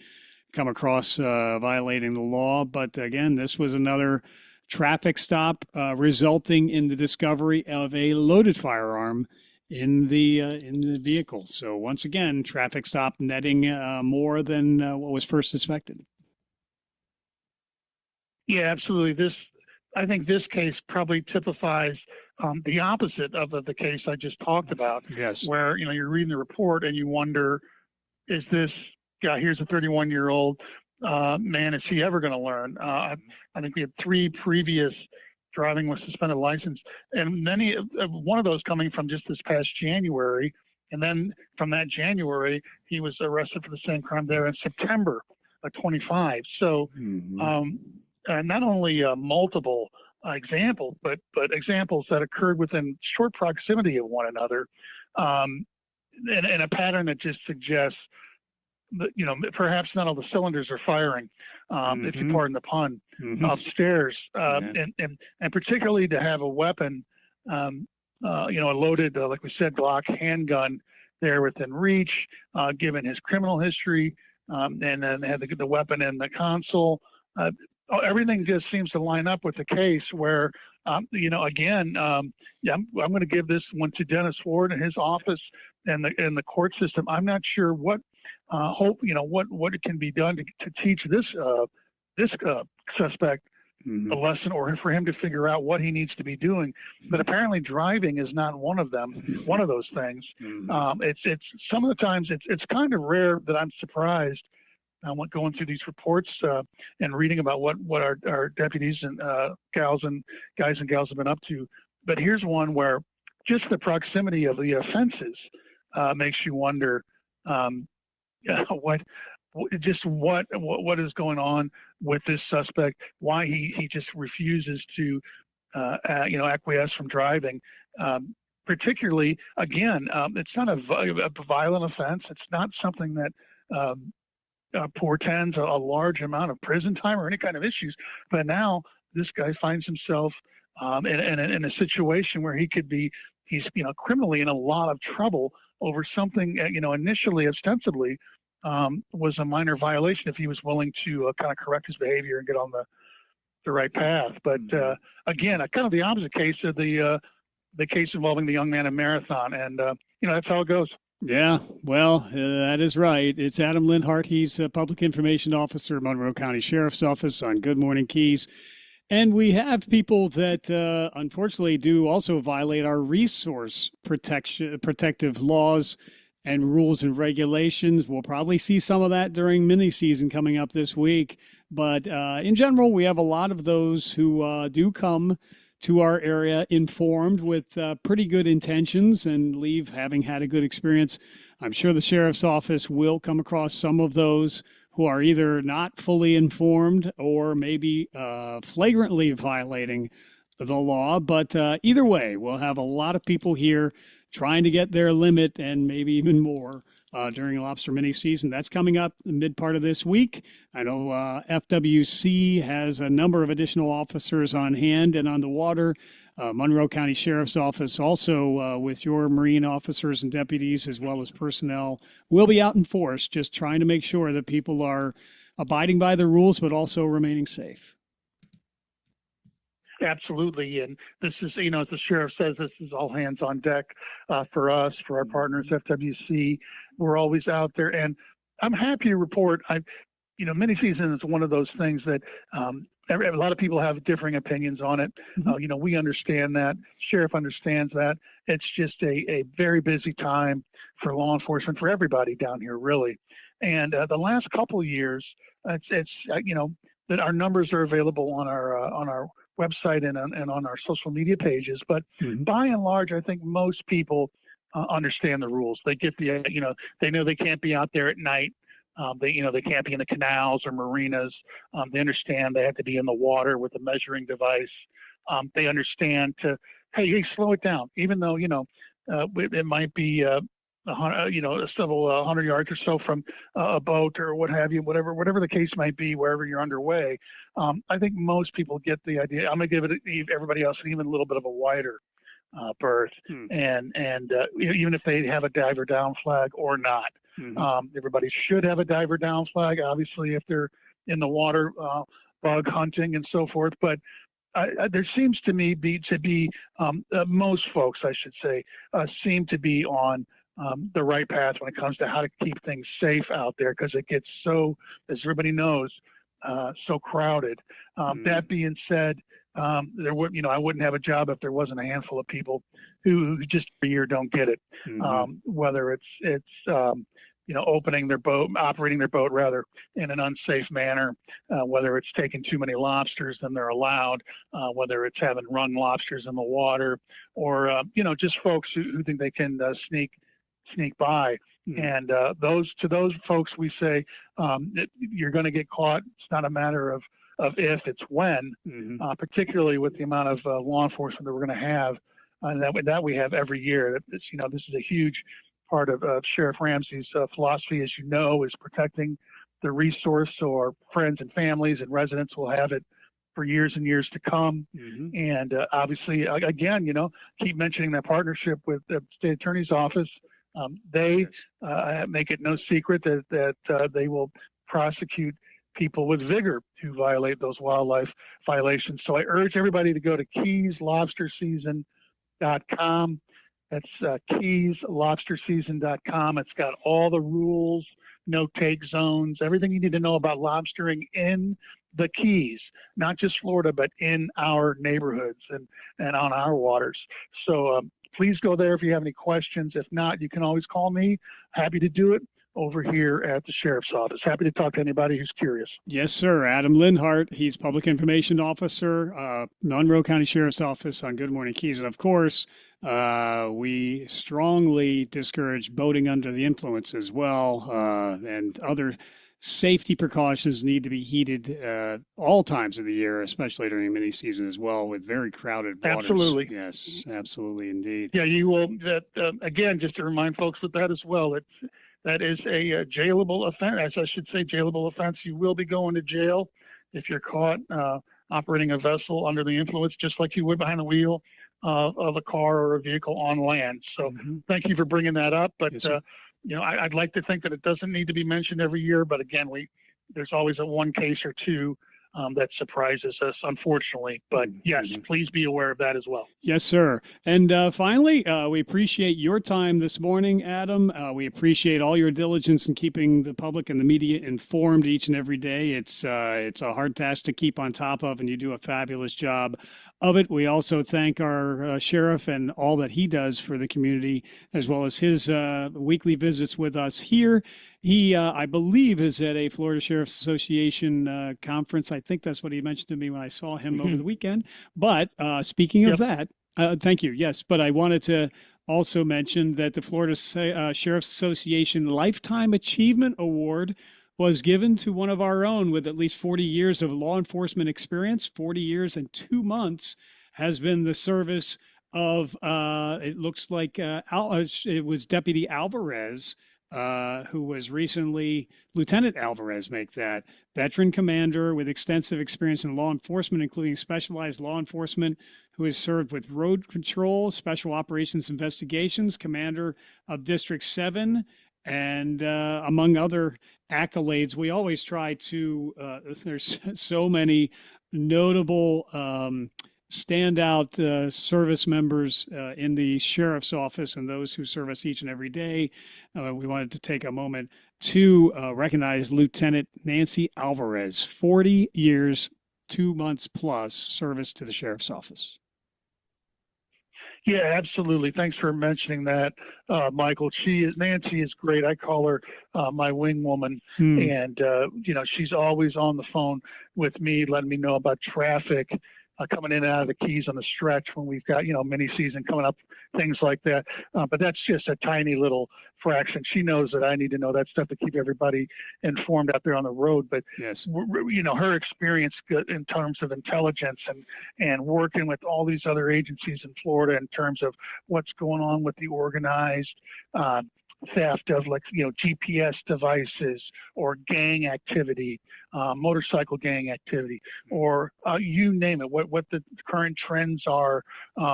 come across violating the law. But again, this was another traffic stop resulting in the discovery of a loaded firearm in the vehicle. So once again, traffic stop netting more than what was first suspected. Yeah, absolutely. I think this case probably typifies the opposite of the case I just talked about. Yes. Where, you're reading the report and you wonder, is this guy, here's a 31-year-old man, is he ever going to learn? I think we had 3 previous driving with suspended license, and many one of those coming from just this past January. And then from that January, he was arrested for the same crime there in September of 25. So not only multiple examples, but examples that occurred within short proximity of one another, and a pattern that just suggests that, perhaps not all the cylinders are firing, if you pardon the pun, upstairs, and particularly to have a weapon, a loaded, like we said, Glock handgun there within reach, given his criminal history, and then had the weapon in the console. Everything just seems to line up with the case where, again, I'm going to give this one to Dennis Ward and his office and the court system. I'm not sure what what it can be done to teach this suspect a lesson or for him to figure out what he needs to be doing. But apparently driving is not one of those things. It's some of the times it's kind of rare that I'm surprised. I went going through these reports and reading about what our deputies and guys and gals have been up to. But here's one where just the proximity of the offenses makes you wonder what is going on with this suspect, why he just refuses to acquiesce from driving. Particularly, again, it's not a violent offense. It's not something that portends a large amount of prison time or any kind of issues. But now this guy finds himself in a situation where he's criminally in a lot of trouble over something initially ostensibly was a minor violation if he was willing to kind of correct his behavior and get on the right path. But again, kind of the opposite case of the case involving the young man in Marathon, and that's how it goes. Yeah, well, that is right. It's Adam Lindhart. He's a public information officer, Monroe County Sheriff's Office on Good Morning Keys. And we have people that unfortunately do also violate our resource protective laws and rules and regulations. We'll probably see some of that during mini season coming up this week. But in general, we have a lot of those who do come to our area informed with pretty good intentions and leave having had a good experience. I'm sure the sheriff's office will come across some of those who are either not fully informed or maybe flagrantly violating the law. But either way, we'll have a lot of people here trying to get their limit and maybe even more during lobster mini season. That's coming up the mid part of this week. I know FWC has a number of additional officers on hand and on the water. Monroe County Sheriff's Office also with your Marine officers and deputies as well as personnel will be out in force just trying to make sure that people are abiding by the rules but also remaining safe. Absolutely. And this is, as the sheriff says, this is all hands on deck for us, for our partners, FWC. We're always out there. And I'm happy to report, mini season is one of those things that a lot of people have differing opinions on it. We understand that. Sheriff understands that. It's just a very busy time for law enforcement, for everybody down here, really. And the last couple of years, it's that our numbers are available on our website and on our social media pages. But by and large, I think most people understand the rules. They get they know they can't be out there at night. They can't be in the canals or marinas. They understand they have to be in the water with a measuring device. They understand hey, slow it down. Even though, it might be, still 100 yards or so from a boat or what have you, whatever the case might be, wherever you're underway. I think most people get the idea. I'm going to give everybody else even a little bit of a wider berth. And even if they have a diver down flag or not. Everybody should have a diver down flag, obviously, if they're in the water, bug hunting and so forth. But there seems to me most folks, I should say, seem to be on the right path when it comes to how to keep things safe out there, because it gets so, as everybody knows, so crowded. That being said, I wouldn't have a job if there wasn't a handful of people who just every year don't get it. Whether it's operating their boat rather in an unsafe manner, whether it's taking too many lobsters than they're allowed, whether it's having run lobsters in the water, or just folks who think they can sneak by. And those folks, we say you're going to get caught. It's not a matter of if, it's when. Particularly with the amount of law enforcement that we're going to have, that we have every year. This is a huge part of Sheriff Ramsey's philosophy, as you know, is protecting the resource, so our friends and families and residents will have it for years and years to come. And obviously, again, keep mentioning that partnership with the state attorney's office. They make it no secret that they will prosecute people with vigor who violate those wildlife violations. So I urge everybody to go to keyslobsterseason.com. That's keyslobsterseason.com. It's got all the rules, no take zones, everything you need to know about lobstering in the Keys, not just Florida, but in our neighborhoods and on our waters. So please go there if you have any questions. If not, you can always call me. Happy to do it over here at the Sheriff's Office. Happy to talk to anybody who's curious. Yes, sir. Adam Lindhart, he's Public Information Officer, Monroe County Sheriff's Office on Good Morning Keys. And of course, we strongly discourage boating under the influence as well, and other safety precautions need to be heeded all times of the year, especially during mini season as well, with very crowded waters. Absolutely. Yes, absolutely, indeed. Yeah, you will. Again, just to remind folks that as well, that is a jailable offense. As I should say, jailable offense. You will be going to jail if you're caught operating a vessel under the influence, just like you would behind the wheel of a car or a vehicle on land. So thank you for bringing that up. But Yes, I'd like to think that it doesn't need to be mentioned every year. But again, there's always a one case or two that surprises us, unfortunately. But yes, please be aware of that as well. Yes, sir. And finally, we appreciate your time this morning, Adam. We appreciate all your diligence in keeping the public and the media informed each and every day. It's a hard task to keep on top of, and you do a fabulous job of it. We also thank our sheriff and all that he does for the community, as well as his weekly visits with us here. He, I believe, is at a Florida Sheriff's Association conference. I think that's what he mentioned to me when I saw him over the weekend. But speaking of that, thank you. Yes, but I wanted to also mention that the Florida Sheriff's Association Lifetime Achievement Award was given to one of our own with at least 40 years of law enforcement experience. 40 years and 2 months has been the service of, it looks like it was Deputy Alvarez, who was recently Lieutenant Alvarez, make that veteran commander with extensive experience in law enforcement, including specialized law enforcement, who has served with road control, special operations investigations, commander of District 7, and among other accolades. We always try to, there's so many notable standout service members in the sheriff's office and those who serve us each and every day. We wanted to take a moment to recognize Lieutenant Nancy Alvarez, 40 years, 2 months plus service to the sheriff's office. Yeah, absolutely. Thanks for mentioning that, Michael. Nancy is great. I call her my wing woman, and she's always on the phone with me, letting me know about traffic coming in and out of the Keys on the stretch when we've got mini season coming up, things like that. But that's just a tiny little fraction. She knows that I need to know that stuff to keep everybody informed out there on the road. But yes, her experience in terms of intelligence and working with all these other agencies in Florida in terms of what's going on with the organized theft of GPS devices or gang activity, motorcycle gang activity, or you name it, what the current trends are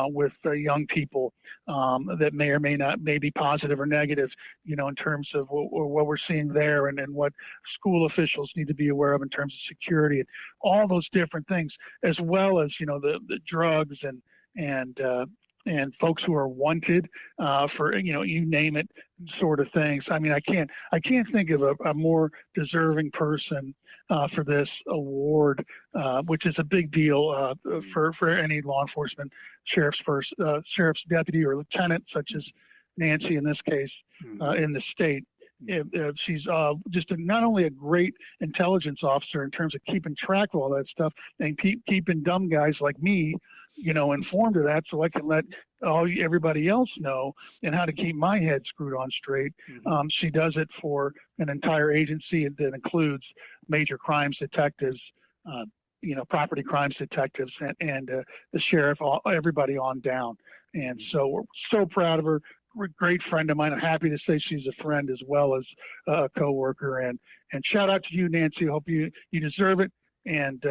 with young people that may or may be positive or negative, in terms of what we're seeing there, and what school officials need to be aware of in terms of security, and all those different things, as well as the drugs and folks who are wanted for you name it sort of things. I mean, I can't think of a more deserving person for this award, which is a big deal for any law enforcement sheriff's deputy or lieutenant, such as Nancy in this case, in the state. She's just not only a great intelligence officer in terms of keeping track of all that stuff and keeping dumb guys like me informed of that, so I can let everybody else know and how to keep my head screwed on straight. She does it for an entire agency that includes major crimes detectives, property crimes detectives, and the sheriff, everybody on down. And so we're so proud of her. Great friend of mine. I'm happy to say she's a friend as well as a coworker. And shout out to you, Nancy. I hope you deserve it. And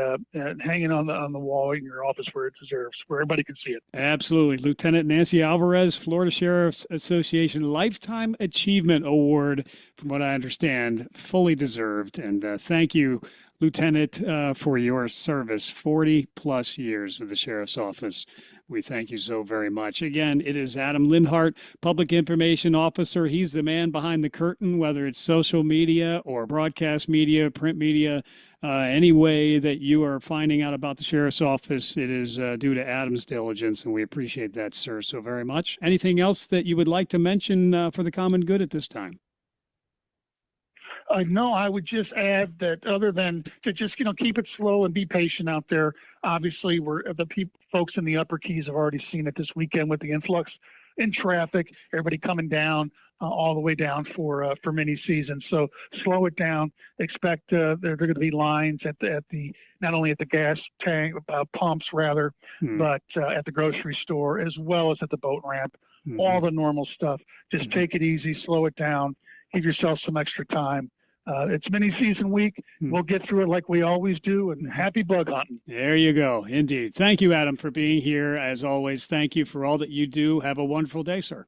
hanging on the wall in your office where it deserves, where everybody can see it. Absolutely. Lieutenant Nancy Alvarez, Florida Sheriff's Association Lifetime Achievement Award, from what I understand, fully deserved. And thank you, Lieutenant, for your service, 40 plus years with the Sheriff's Office. We thank you so very much. Again, it is Adam Lindhart, Public Information Officer. He's the man behind the curtain, whether it's social media or broadcast media, print media, any way that you are finding out about the Sheriff's Office, it is due to Adam's diligence, and we appreciate that, sir, so very much. Anything else that you would like to mention for the common good at this time? No, I would just add that other than to just, keep it slow and be patient out there. Obviously, folks in the upper keys have already seen it this weekend with the influx in traffic, everybody coming down all the way down for mini season. So slow it down. Expect there are going to be lines at the not only at the gas tank pumps rather, but at the grocery store as well as at the boat ramp. All the normal stuff. Just take it easy, slow it down, give yourself some extra time. It's mini season week. We'll get through it like we always do, and happy bug hunting. There you go. Indeed. Thank you, Adam, for being here. As always, thank you for all that you do. Have a wonderful day, sir.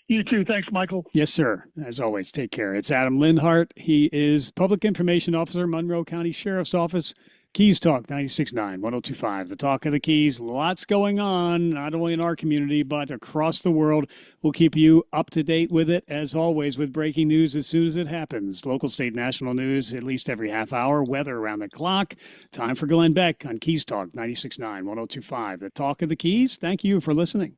You too. Thanks, Michael. Yes, sir. As always, take care. It's Adam Lindhart. He is Public Information Officer, Monroe County Sheriff's Office. Keys Talk 96.9, 102.5, the Talk of the Keys. Lots going on, not only in our community, but across the world. We'll keep you up to date with it, as always, with breaking news as soon as it happens. Local, state, national news, at least every half hour, weather around the clock. Time for Glenn Beck on Keys Talk 96.9, 102.5, the Talk of the Keys. Thank you for listening.